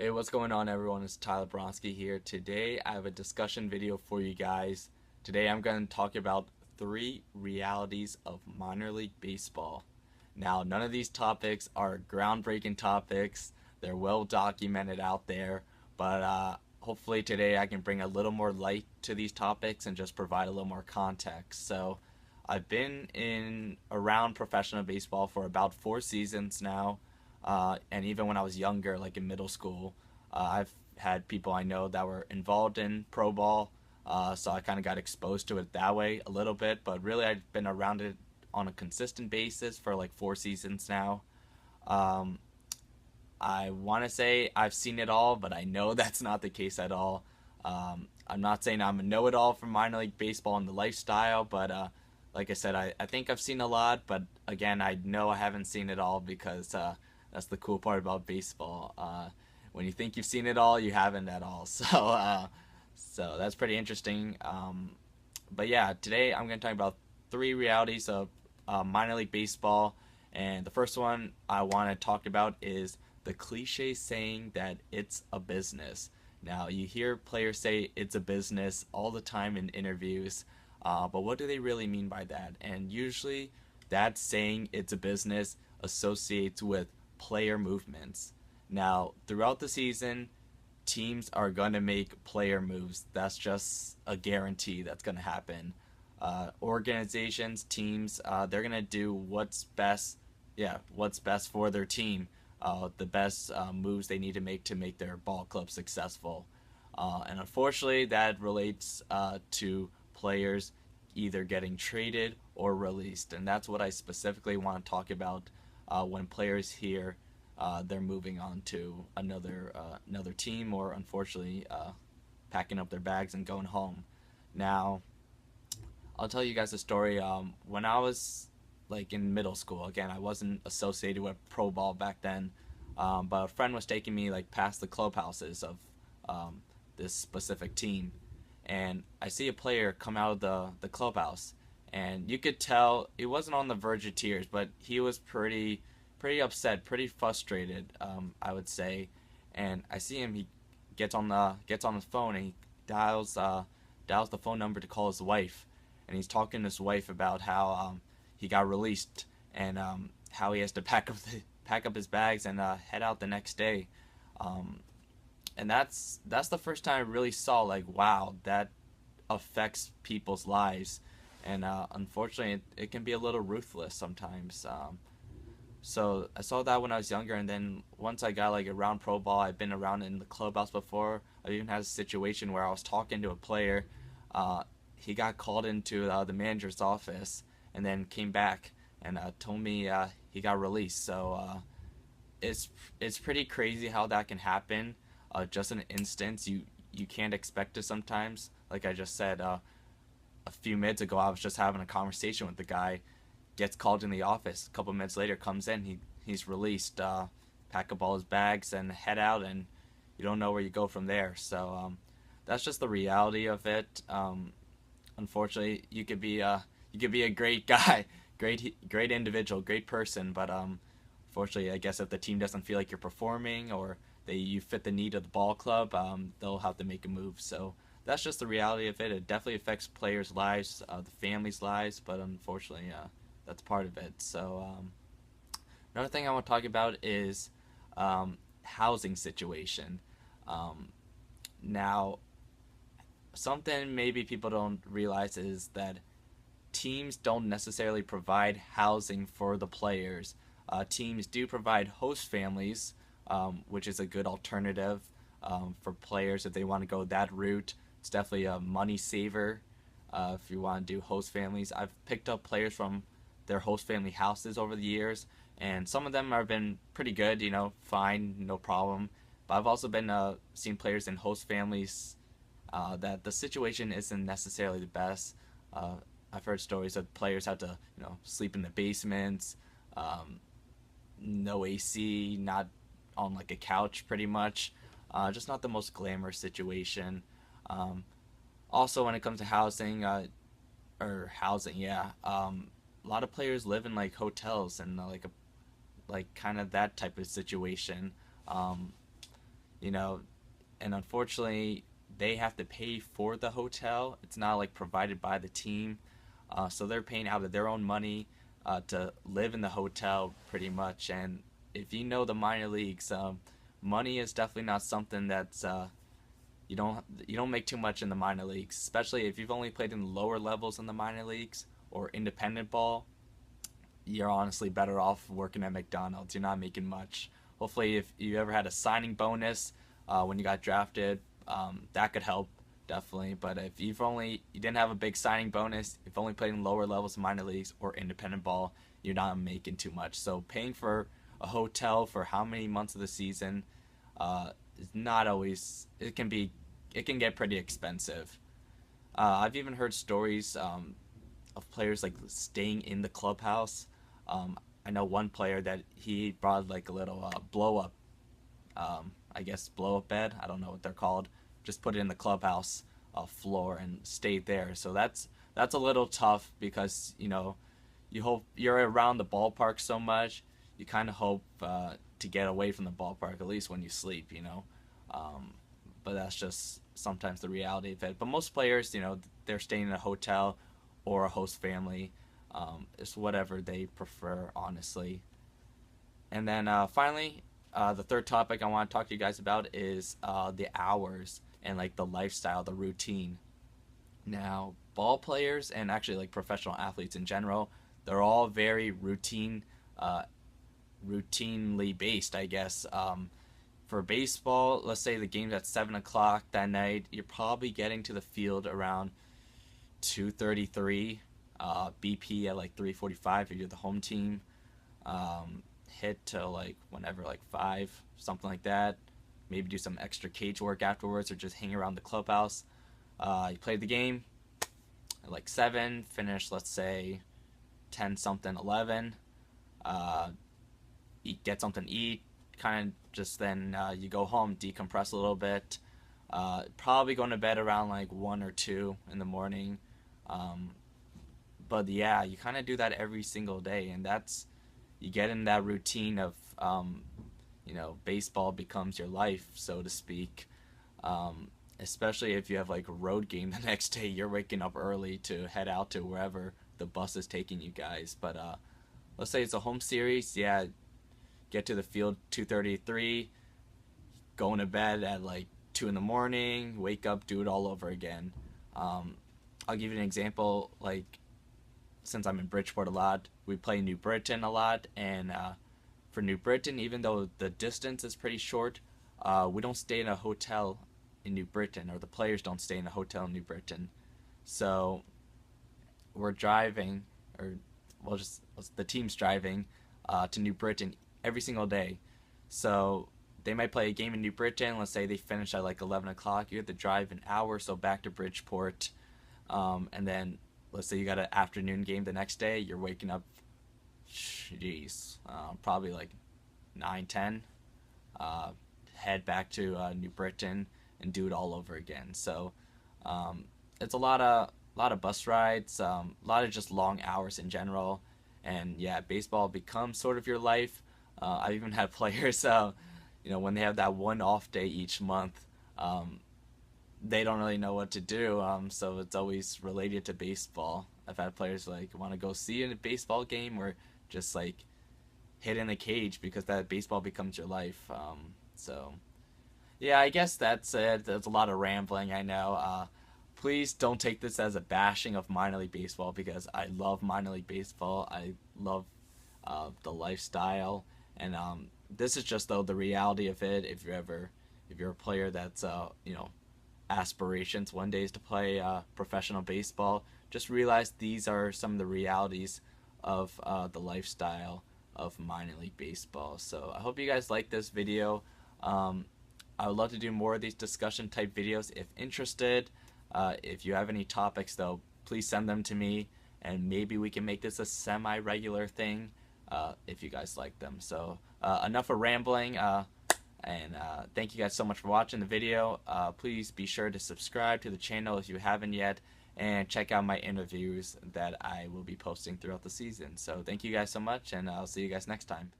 Hey, what's going on, everyone? It's Tyler Bronsky here. Today, I have a discussion video for you guys. Today, I'm going to talk about 3 realities of minor league baseball. Now, none of these topics are groundbreaking topics, they're well documented out there, but hopefully, today I can bring a little more light to these topics and just provide a little more context. So, I've been in around professional baseball for about 4 seasons now, and even when I was younger, like in middle school, I've had people I know that were involved in pro ball, so I kind of got exposed to it that way a little bit. But really, I've been around it on a consistent basis for like 4 seasons now. Um, I want to say I've seen it all, but I know that's not the case at all. I'm not saying I'm a know-it-all for minor league baseball and the lifestyle, but like I said, I think I've seen a lot, but again, I know I haven't seen it all because that's the cool part about baseball. When you think you've seen it all, you haven't at all. So that's pretty interesting. But yeah, today I'm going to talk about 3 realities of minor league baseball. And the first one I want to talk about is the cliche saying that it's a business. Now, you hear players say it's a business all the time in interviews, but what do they really mean by that? And usually, that saying it's a business associates with player movements. Now, throughout the season, teams are going to make player moves. That's just a guarantee that's going to happen. Organizations, teams, they're going to do what's best, yeah, what's best for their team, the best moves they need to make their ball club successful. And unfortunately, that relates to players either getting traded or released. And that's what I specifically want to talk about when players hear they're moving on to another team, or unfortunately packing up their bags and going home. Now, I'll tell you guys a story. When I was like in middle school, again, I wasn't associated with pro ball back then, but a friend was taking me like past the clubhouses of um, this specific team, and I see a player come out of the clubhouse, and you could tell he wasn't on the verge of tears, but he was pretty upset, pretty frustrated, I would say. And I see him. He gets on the phone and he dials the phone number to call his wife, and he's talking to his wife about how he got released, and how he has to pack up his bags and head out the next day. Um, and that's the first time I really saw, like, wow, that affects people's lives, and unfortunately, it can be a little ruthless sometimes. So I saw that when I was younger, and then once I got like around pro ball, I've been around in the clubhouse before. I even had a situation where I was talking to a player. Uh, he got called into the manager's office, and then came back and told me he got released. So it's it's pretty crazy how that can happen. Just in an instance, you can't expect it sometimes. Like I just said, a few minutes ago, I was just having a conversation with the guy, gets called in the office. A couple minutes later, comes in. He's released. Pack up all his bags and head out, and you don't know where you go from there. So that's just the reality of it. Unfortunately, you could be a great guy, great individual, great person, but unfortunately, I guess if the team doesn't feel like you're performing, or you fit the need of the ball club, they'll have to make a move. So that's just the reality of it. It definitely affects players' lives, the families' lives, but unfortunately, that's part of it. So another thing I want to talk about is housing situation. Um, Now, something maybe people don't realize is that teams don't necessarily provide housing for the players. Teams do provide host families, which is a good alternative for players if they want to go that route. It's definitely a money saver if you want to do host families. I've picked up players from their host family houses over the years, and some of them have been pretty good, fine, no problem. But I've also been seen players in host families that the situation isn't necessarily the best. Uh, I've heard stories of players had to, sleep in the basements, um, no AC, not on like a couch, pretty much. Just not the most glamorous situation. Um, Also, when it comes to housing, yeah, a lot of players live in like hotels and like kind of that type of situation. Um, you know, and unfortunately they have to pay for the hotel. It's not like provided by the team, so they're paying out of their own money to live in the hotel pretty much. And if you know the minor leagues, money is definitely not something that's you don't make too much in the minor leagues, especially if you've only played in the lower levels in the minor leagues or independent ball. You're honestly better off working at McDonald's. You're not making much. Hopefully, if you ever had a signing bonus when you got drafted, that could help definitely. But if you didn't have a big signing bonus, you've only played in lower levels of minor leagues or independent ball, you're not making too much. So paying for a hotel for how many months of the season is not always. It can get pretty expensive. I've even heard stories of players like staying in the clubhouse. I know one player that he brought like a little blow up, I guess blow up bed. I don't know what they're called. Just put it in the clubhouse floor and stayed there. So that's a little tough because you hope you're around the ballpark so much. You kind of hope to get away from the ballpark at least when you sleep. But that's just sometimes the reality of it. But most players, they're staying in a hotel or a host family. It's whatever they prefer, honestly. And then finally, the third topic I want to talk to you guys about is the hours and like the lifestyle, the routine. Now, ball players and actually like professional athletes in general, they're all very routinely based, I guess. For baseball, let's say the game's at 7 o'clock that night, you're probably getting to the field around 2:33, BP at like 3:45 if you're the home team. Hit till like whenever, like 5, something like that. Maybe do some extra cage work afterwards or just hang around the clubhouse. You play the game at like 7, finish let's say 10 something, 11. Get something to eat, kind of just then you go home, decompress a little bit. Probably going to bed around like 1 or 2 in the morning. But yeah, you kind of do that every single day, and you get in that routine of baseball becomes your life, so to speak. Especially if you have like a road game the next day, you're waking up early to head out to wherever the bus is taking you guys. But let's say it's a home series, yeah, get to the field 2:33, going to bed at like 2 in the morning, wake up, do it all over again. I'll give you an example. Like, since I'm in Bridgeport a lot, we play New Britain a lot, and for New Britain, even though the distance is pretty short, we don't stay in a hotel in New Britain, or the players don't stay in a hotel in New Britain. So we're driving, or well, just the team's driving to New Britain every single day. So they might play a game in New Britain. Let's say they finish at like 11 o'clock. You have to drive an hour or so back to Bridgeport. And then let's say you got an afternoon game the next day. You're waking up, probably like 9, 10. Head back to New Britain and do it all over again. So it's a lot of bus rides, a lot of just long hours in general. And yeah, baseball becomes sort of your life. I've even had players, when they have that one off day each month, they don't really know what to do. So it's always related to baseball. I've had players like want to go see a baseball game or just like hit in the cage because that baseball becomes your life. So yeah, I guess that's it. There's a lot of rambling, I know. Please don't take this as a bashing of minor league baseball because I love minor league baseball. I love the lifestyle, and this is just though the reality of it. If you're a player that's aspirations one day is to play professional baseball, just realize these are some of the realities of the lifestyle of minor league baseball. So I hope you guys like this video. I would love to do more of these discussion type videos if interested. If you have any topics though, please send them to me and maybe we can make this a semi-regular thing if you guys like them. So enough of rambling, and thank you guys so much for watching the video. Please be sure to subscribe to the channel if you haven't yet, and check out my interviews that I will be posting throughout the season. So thank you guys so much, and I'll see you guys next time.